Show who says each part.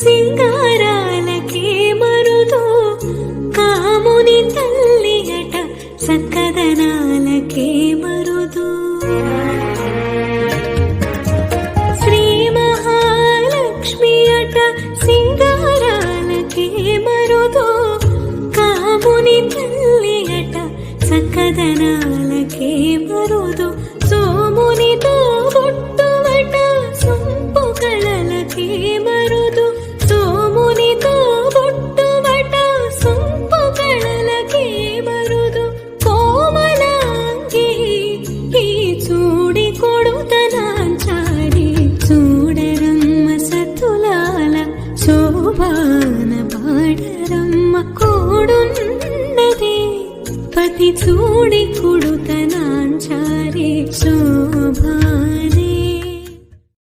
Speaker 1: సింగారాలకే మరుదు కాముని తల్లి అట సక్కదనాలకే మరుదు శ్రీ మహాలక్ష్మి అట సింగారాలకే మరుదు కాముని తల్లి అట సక్కదనాలకే మరుదు సోమునితో బొట్టువట సొంపు కళలకే మరుదు సోమునితో బొట్టువట సొంపు కళలకే మరుదు కోమలాంగి ఈ చూడి కొడుతనాంచాడి చూడరమ్మ సతులాల శోభాన పాడరమ్మ కోడున్నదే పతి చూడి కొడుత